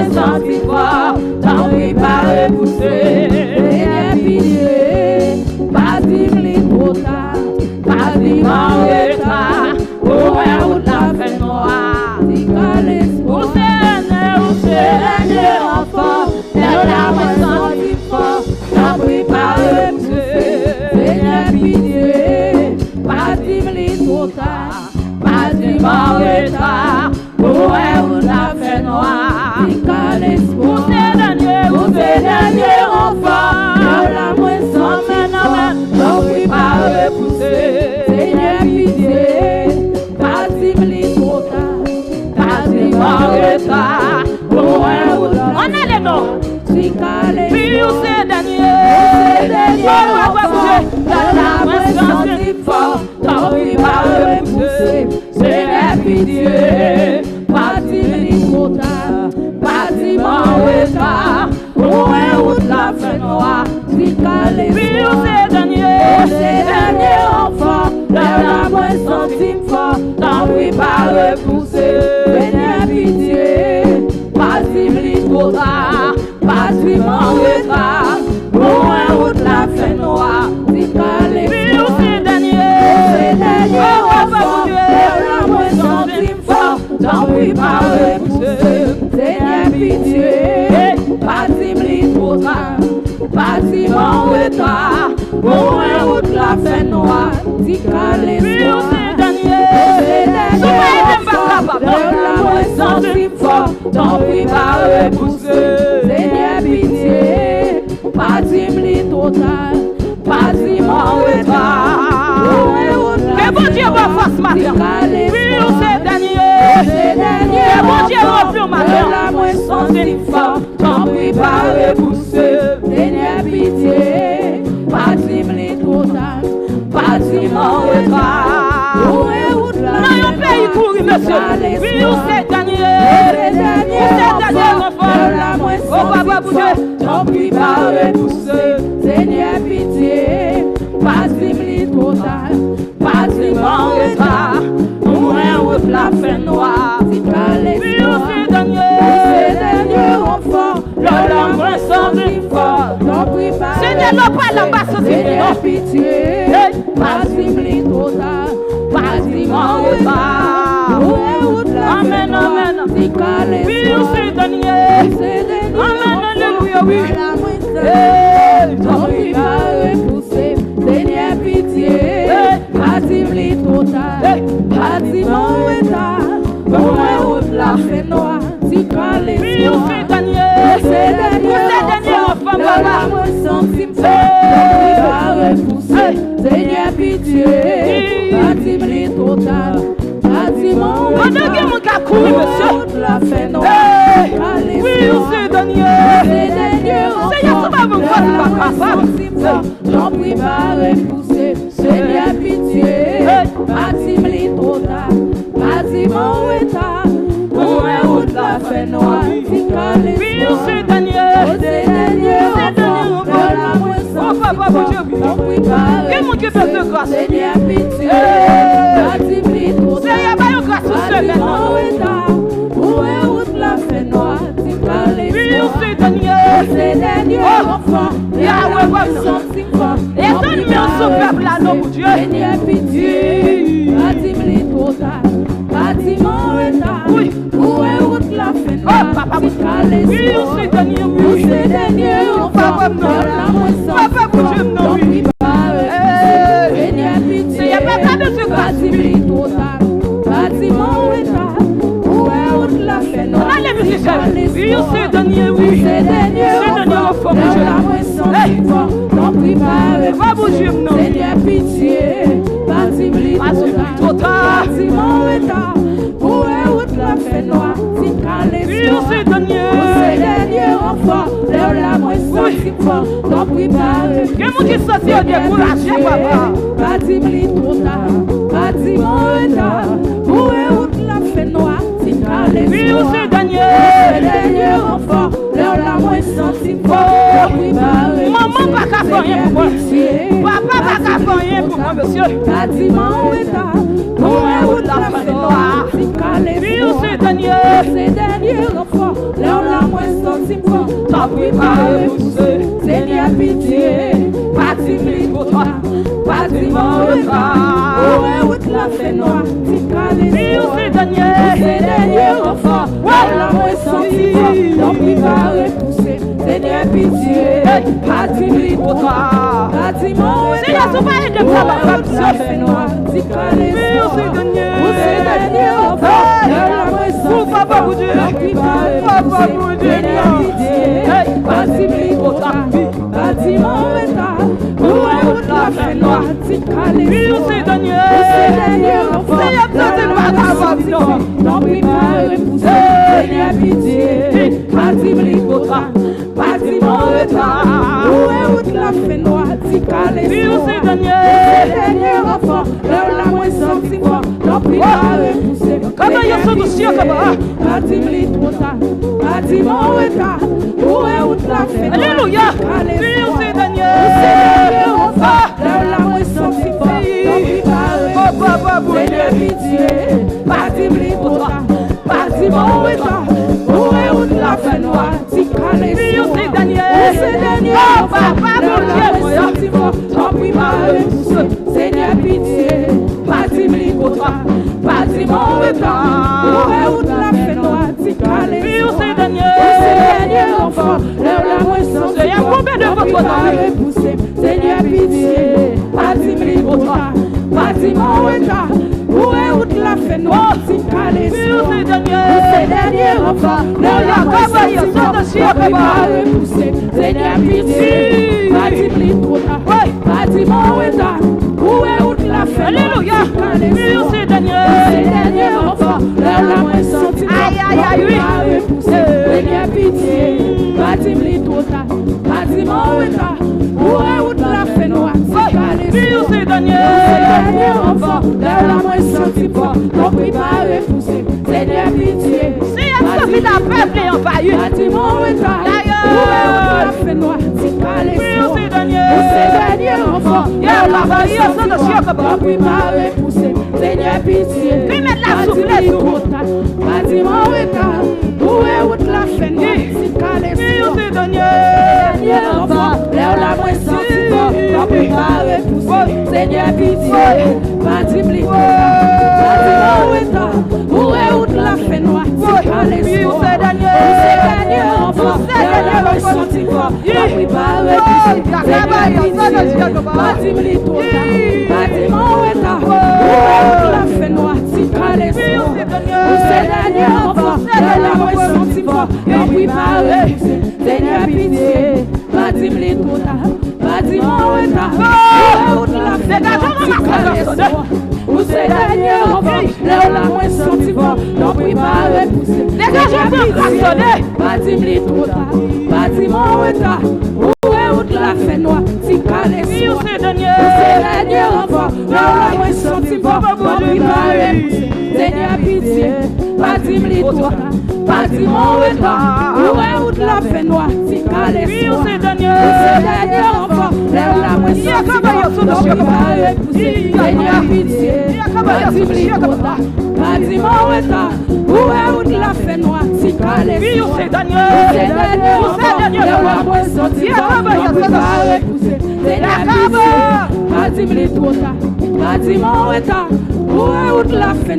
moins senti fort, t'en prie pas repousser. Seigneur pitié, pas d'imli trop tard, pas d'immense retard, pour un route la fait noire. Où c'est l'année enfant, elle la moins senti fort, t'en prie pas repousser. Seigneur pitié, pas d'imli trop tard, pas d'immense retard, pour un route la fait noire. Où c'est l'année enfant, elle la moins senti fort, t'en prie pas repousser. Seigneur pitié, pas d'imli trop tard, pas d'immense retard, pour un route la fait noire. On a les noms. Puis où c'est dernier, on va bouger, la moins senti fort, t'en prie pas repousser. Seigneur pitié, pas d'imli trop tard, pas d'immense retard, pour un route la fait noire. Puis où c'est dernier enfant, la moins senti fort, t'en prie pas repousser. Seigneur pitié, pas d'imli trop tard, pas d'immense retard, pour un route la fait noire. Puis où c'est dernier enfant, la moins senti fort, t'en prie pas repousser. Seigneur pitié, pas d'imli trop tard, pas d'immense retard, pour un route la fait noire. Puis où c'est dernier enfant, la moins senti fort, t'en prie pas repousser. Seigneur pitié, pas d'imli trop tard, pas d'immense retard, pour un route la fait noire. Que bon Dieu va faire ce matin. Puis où c'est dernier, que bon Dieu va faire matin. La moins senti fort, t'en prie pas repousser. Seigneur pitié, pas d'imli trop tard, pas d'immense retard, pour un route la fait noire. Non, pays courir, monsieur. Puis où c'est dernier enfant, la moins senti fort, t'en prie pas repousser. Seigneur pitié, pas d'imli trop tard, pas d'immense retard, pour un route la fait noire. Puis où c'est dernier enfant, la moins senti fort, t'en prie pas repousser. Seigneur, non pas la basse, Seigneur pitié, pas d'imli trop tard, pas d'immense retard, pour un route la fait noire. Puis où c'est dernier, amen, alléluia, oui. T'en prie pas repousser. Seigneur pitié, pas d'imli trop tard, pas d'immense retard, pour un route la fait noire. Puis où c'est dernier enfant, la moins senti fort, pas repousser. Seigneur pitié, pas d'imli trop tard, pas d'immense retard, pour un route la fait noire. Oui, où c'est dernier Seigneur, ça va me voir, j'en prie pas repousser. Seigneur pitié, pas d'imli trop tard, pas d'immense retard, pour un route la fait noire. Puis où c'est dernier enfant, la moins senti fort, j'en prie pas repousser. Seigneur pitié, pas d'imli trop tard, pas d'immense retard, pour un route la fait noire. Puis où c'est dernier enfant, la moins senti fort, et donne-moi un peuple là, non, mon Dieu. Seigneur pitié, pas d'imli trop tard, pas d'immense retard, pour un route la fait noire. Puis où c'est dernier enfant, la moins senti fort, t'en prie pas repousser. Seigneur pitié, pas d'imli trop tard, pas d'immense retard, pour un route la fait noire. Puis où c'est dernier enfant, la moins senti fort, t'en prie pas repousser. Seigneur pitié, pas d'imli trop tard, pas d'immense retard, pour un route la fait noire. Puis où c'est dernier enfant, la moins senti fort, t'en prie pas repousser. Que mon Dieu soit découragé, papa. Pas d'imli trop tard, pas d'immense retard, pour un route la fait noire. Puis où c'est dernier enfant, la moins senti fort, maman pas qu'à faire rien pour moi, papa pas qu'à faire rien pour moi, monsieur. Pas d'immense retard, pour un route la fait noire. Puis où c'est dernier enfant, la moins sentiment, t'as préparé pour ce Seigneur pitié, pas timide pour toi, pas timide où est la fait noire, t'y calais, c'est dernier enfant, la moins sentiment, t'as préparé pour ce Seigneur pitié, pas timide pour toi, pas timide, Seigneur tu vas aider pour la fait noire, t'y calais, c'est dernier enfant, la moins sentiment, Papa pour Dieu, Papa pour Dieu, bâtiment pour toi, bâtiment état, où est la fait noire, t'y calais, c'est dernier enfant, non préparé pour ça, Seigneur pitié, bâtiment pour toi, bâtiment état, où est la fait noire, t'y calais, c'est dernier enfant, la moins sentiment, non préparé pour ça, comment il y a ce dossier comme bâtiment pour toi, bâtiment état, où est la fait noire, alléluia, c'est dernier enfant, la moins sentiment, non préparé, Seigneur pitié, bâtiment pour toi, bâtiment état, où est la fait noire, t'y calais, c'est dernier enfant, la moins sentiment, non préparé, Seigneur pitié, bâtiment pour toi, bâtiment état, où est la fait noire, t'y calais, c'est dernier enfant, la moins sentiment, non préparé, Seigneur pitié, bâtiment pour toi, bâtiment état, où est la fait noire, t'y calais, c'est dernier enfant, la moins sentiment, non préparé, Seigneur pitié, bâtiment pour toi, bâtiment état, où est la fait noire, c'est dernier enfant, la moins sentiment, non préparé, Seigneur pitié, bâtiment pour toi, bâtiment état, où est la fait noire, c'est dernier enfant, la moins sentiment, non préparé, Seigneur pitié, bâtiment état, où est la fait noire, c'est dernier enfant, la moins sentiment, non préparé, Seigneur pitié, bâtiment état, où est la fait noire, c'est dernier enfant, la moins sentiment, non préparé, Seigneur pitié, bâtiment état, où est la fait noire, c'est dernier enfant, la moins sentiment, non préparé, Seigneur pitié, bâtiment état, où est la fait noire, c'est dernier enfant, la moins sentiment, non préparé, Seigneur pitié, bâtiment état, où est la fait noire, c'est dernier enfant, la moins sentiment, non préparé, Seigneur pitié, bâtiment état, où est la fait noire, c'est dernier enfant, la moins sentiment, non préparé, Seigneur pitié, bâtiment état, où est la fait noire, c'est dernier enfant, la moins sentiment, non préparé, Seigneur pitié, bâtiment état, où est la fait noire, c'est dernier enfant, la moins sentiment, non préparé, Seigneur pitié, bâtiment état, où est la fait